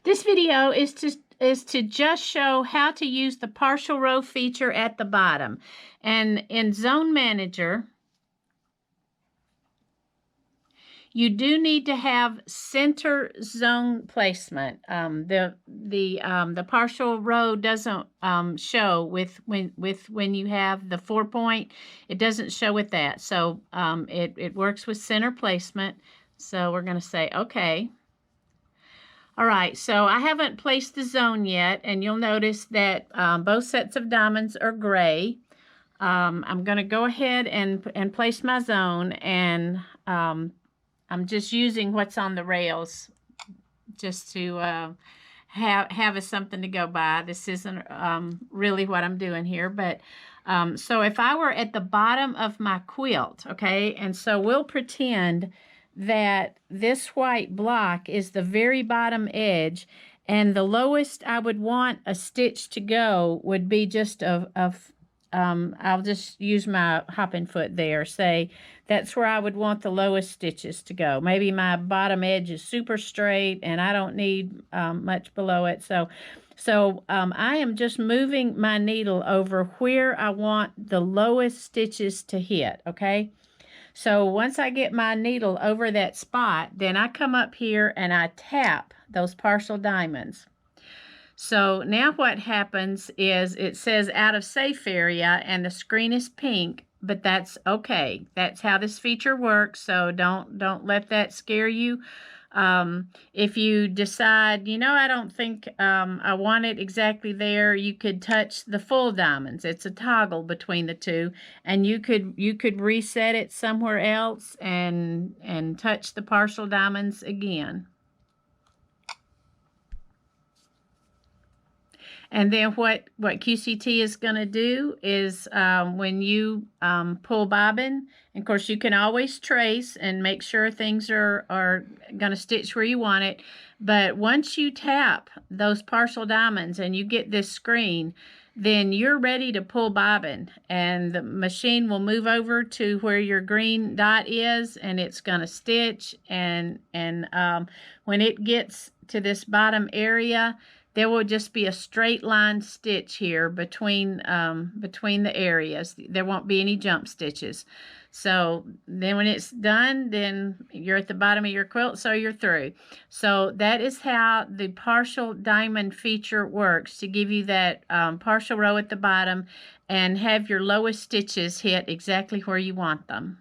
This video is to just show how to use the partial row feature at the bottom. And in Zone Manager, you do need to have center zone placement. The partial row doesn't show with when you have the 4-point. It doesn't show with that. So it works with center placement. So we're going to say okay. All right, so I haven't placed the zone yet, and you'll notice that both sets of diamonds are gray. I'm going to go ahead and place my zone, and I'm just using what's on the rails just to have something to go by. This isn't really what I'm doing here, but so if I were at the bottom of my quilt, okay, and so we'll pretend that this white block is the very bottom edge, and the lowest I would want a stitch to go would be just I'll just use my hopping foot there. Say that's where I would want the lowest stitches to go. Maybe my bottom edge is super straight and I don't need much below it. So I am just moving my needle over where I want the lowest stitches to hit, okay? So once I get my needle over that spot, then I come up here and I tap those partial diamonds. So now what happens is it says out of safe area and the screen is pink, but that's okay. That's how this feature works, so don't let that scare you. If you decide, you know, I don't think I want it exactly there, you could touch the full diamonds. It's a toggle between the two, and you could reset it somewhere else and touch the partial diamonds again. And then what QCT is going to do is when you pull bobbin, and of course you can always trace and make sure things are going to stitch where you want it. But once you tap those partial diamonds and you get this screen, then you're ready to pull bobbin, and the machine will move over to where your green dot is, and it's going to stitch. And when it gets to this bottom area, there will just be a straight line stitch here between the areas. There won't be any jump stitches. So then when it's done, then you're at the bottom of your quilt, so you're through. So that is how the partial diamond feature works, to give you that partial row at the bottom and have your lowest stitches hit exactly where you want them.